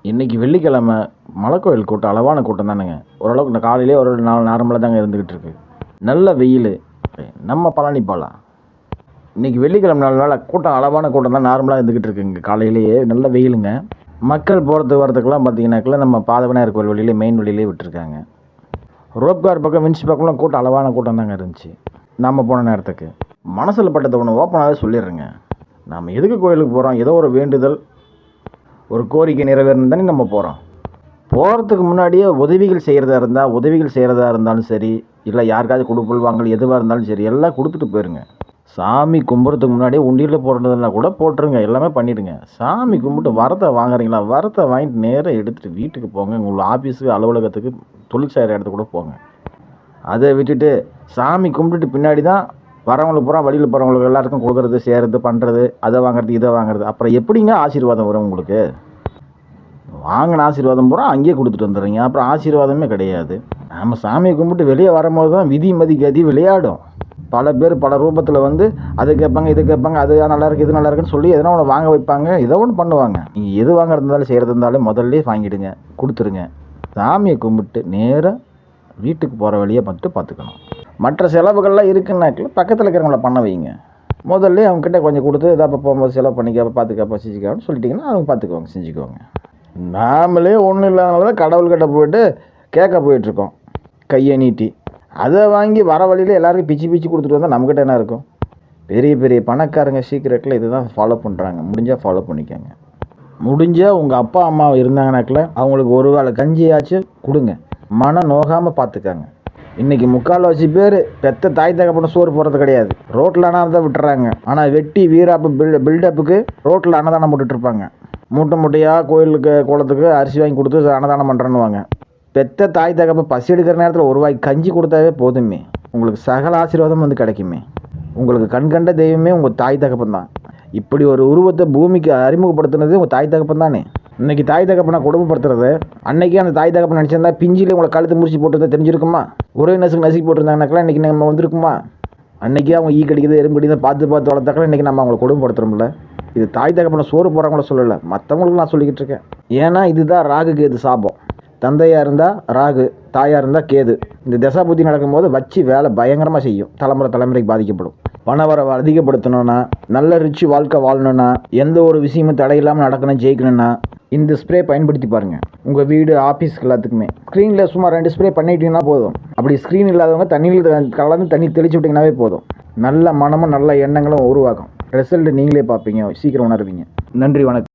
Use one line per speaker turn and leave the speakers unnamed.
இன்றைக்கி வெள்ளிக்கிழமை மலைக்கோயில் கூட்டம் அளவான கூட்டம் தானுங்க. ஓரளவுக்கு இந்த காலையிலே ஒரு நார்மலாக தாங்க இருந்துக்கிட்டு இருக்கு. நல்ல வெயில். நம்ம பழனி போகலாம். இன்றைக்கி வெள்ளிக்கிழமை நாள் கூட்டம் அளவான கூட்டம் தான் நார்மலாக இருந்துக்கிட்டு இருக்குங்க. காலையிலேயே நல்ல வெயிலுங்க. மக்கள் போகிறதுக்கு வரதுக்கெல்லாம் பார்த்தீங்கன்னாக்கில் நம்ம பாதவிநாயகர் கோயில் வழியிலே மெயின் வழியிலே விட்டுருக்காங்க. ரோப்கார் பக்கம் வின்ஸ் பக்கம்லாம் கூட்டம் அளவான கூட்டம் தாங்க இருந்துச்சு நம்ம போன நேரத்துக்கு. மனசில் பட்டதை ஒன்று ஓப்பனாகவே சொல்லிடுறேங்க. நாம் எதுக்கு கோயிலுக்கு போகிறோம்? ஏதோ ஒரு வேண்டுதல், ஒரு கோரிக்கை நிறைவேறணும் தானே நம்ம போகிறோம். போகிறதுக்கு முன்னாடியே உதவிகள் செய்கிறதா இருந்தாலும் சரி, இல்லை யாருக்காவது கொடுப்பல் வாங்கல் எதுவாக இருந்தாலும் சரி, எல்லாம் கொடுத்துட்டு போயிருங்க. சாமி கும்பிட்றதுக்கு முன்னாடியே உண்டியில் போடுறதுனா கூட போட்டுருங்க, எல்லாமே பண்ணிவிடுங்க. சாமி கும்பிட்டு வரத்தை வாங்குறீங்களா, வரத்தை வாங்கிட்டு நேராக எடுத்துகிட்டு வீட்டுக்கு போங்க. உங்கள் ஆஃபீஸுக்கு, அலுவலகத்துக்கு, தொழில் செய்கிற இடத்துக்கு கூட போங்க. அதை விட்டுட்டு சாமி கும்பிட்டுட்டு பின்னாடி தான் வரவங்களுக்கு பூரா வழியில் போகிறவங்களுக்கு எல்லாருக்கும் கொடுக்குறது, செய்கிறது, பண்ணுறது, அதை வாங்குறது, இதை வாங்குறது. அப்புறம் எப்படிங்க ஆசீர்வாதம் வரும் உங்களுக்கு? வாங்கின ஆசீர்வாதம் பூரா அங்கேயே கொடுத்துட்டு வந்துடுறீங்க. அப்புறம் ஆசீர்வாதமே கிடையாது. நம்ம சாமியை கும்பிட்டு வெளியே வரும்போது தான் விதி மதி கதி விளையாடும். பல பேர் பல ரூபத்தில் வந்து அதை கேட்பாங்க, இது கேட்பாங்க, அது நல்லா இருக்குது, இது நல்லா இருக்குன்னு சொல்லி எதனா ஒன்று வாங்க வைப்பாங்க, ஏதோ ஒன்று பண்ணுவாங்க. நீங்கள் எது வாங்குறது இருந்தாலும் செய்கிறது இருந்தாலும் முதல்ல வாங்கிடுங்க, கொடுத்துருங்க. சாமியை கும்பிட்டு நேராக வீட்டுக்கு போகிற வழியை மட்டும் பார்த்துக்கணும். மற்ற செலவுகள்லாம் இருக்குன்னாக்கில் பக்கத்தில் இருக்கிறவங்கள பண்ண வைங்க. முதல்ல அவங்ககிட்ட கொஞ்சம் கொடுத்து இதை அப்போ போகும்போது செலவு பண்ணிக்க, பார்த்துக்கப்போ செஞ்சுக்கான்னு சொல்லிட்டிங்கன்னா அவங்க பார்த்துக்குவாங்க, செஞ்சுக்குவாங்க. நாமளே ஒன்றும் இல்லாதனால கடவுள்கிட்ட போய்ட்டு கேட்க போயிட்டுருக்கோம் கையை நீட்டி. அதை வாங்கி வர வழியில் எல்லாருக்கும் பிச்சு பிச்சு கொடுத்துட்டு வந்தால் நம்மக்கிட்ட என்ன இருக்கும்? பெரிய பெரிய பணக்காரங்க சீக்கிரட்டில் இதுதான் ஃபாலோ பண்ணுறாங்க. முடிஞ்சால் ஃபாலோ பண்ணிக்கோங்க. முடிஞ்சால் உங்கள் அப்பா அம்மா இருந்தாங்கனாக்கில் அவங்களுக்கு ஒரு வேளை கஞ்சியாச்சும் கொடுங்க. மனம் நோகாமல் பார்த்துக்காங்க. இன்றைக்கி முக்கால்வாசி பேர் பெத்த தாய் தகப்பன சோறு போடுறது கிடையாது, ரோட்டில் அன்னதானம் விட்டுறாங்க. ஆனால் வெட்டி வீராப்பு பில்டப்புக்கு ரோட்டில் அன்னதானம் போட்டுட்ருப்பாங்க. மூட்டை மூட்டையாக கோயிலுக்கு குளத்துக்கு அரிசி வாங்கி கொடுத்து அன்னதானம் பண்ணுறேன்னுவாங்க. பெத்த தாய் தகப்ப பசி எடுக்கிற நேரத்தில் ஒரு வாய் கஞ்சி கொடுத்தாவே போதுமே, உங்களுக்கு சகல ஆசீர்வாதம் வந்து கிடைக்குமே. உங்களுக்கு கண்கண்ட தெய்வமே உங்கள் தாய் தகப்பன் தான். இப்படி ஒரு உருவத்தை பூமிக்கு அறிமுகப்படுத்துனது உங்கள் தாய் தகப்பன் தானே. இன்றைக்கி தாய் தகப்பனை குடும்பப்படுத்துறது, அன்றைக்கி அந்த தாய் தகப்பன் நினச்சிருந்தா பிஞ்சிலே உங்களை கழுத்து முடிச்சு போட்டு தெரிஞ்சிருக்குமா? ஒரே நசுக்கி போட்டிருந்தாங்கனாக்கெல்லாம் இன்றைக்கி நம்ம வந்திருக்குமா? அன்றைக்கி அவங்க ஈ கடிக்கிறது, எறும்பு கடிக்கிறது பார்த்து வளர்த்தாக்கலாம் இன்றைக்கி நம்ம அவங்களை குடும்பப்படுத்துகிறோம்ல. இது தாய் தகப்பனை சோறு போகிறவங்கள சொல்லலை, மற்றவங்களுக்கு நான் சொல்லிக்கிட்டு இருக்கேன். ஏன்னா இதுதான் ராகு கேது சாபம். தந்தையாக இருந்தால் ராகு, தாயாக இருந்தால் கேது. இந்த தசா புத்தி நடக்கும்போது வச்சு வேலை பயங்கரமாக செய்யும். தலைமுறைக்கு பாதிக்கப்படும். பணவரவை அதிகப்படுத்தணும்னா, நல்ல ரிச்சு வாழ்க்கை வாழணும்னா, எந்த ஒரு விஷயமும் தடையில்லாமல் நடக்கணும், ஜெயிக்கணும்னா இந்த ஸ்ப்ரே பயன்படுத்தி பாருங்கள். உங்கள் வீடு, ஆஃபீஸ்க்கு எல்லாத்துக்குமே ஸ்க்ரீனில் சும்மா 2 ஸ்ப்ரே பண்ணிட்டீங்கன்னா போதும். அப்படி ஸ்க்ரீன் இல்லாதவங்க தண்ணியில் கலந்து தண்ணி தெளிச்சு விட்டிங்கன்னாவே போதும். நல்ல மனமும் நல்ல எண்ணங்களும் உருவாகும். ரிசல்ட் நீங்களே பார்ப்பீங்க, சீக்கிரம் உணர்வீங்க. நன்றி, வணக்கம்.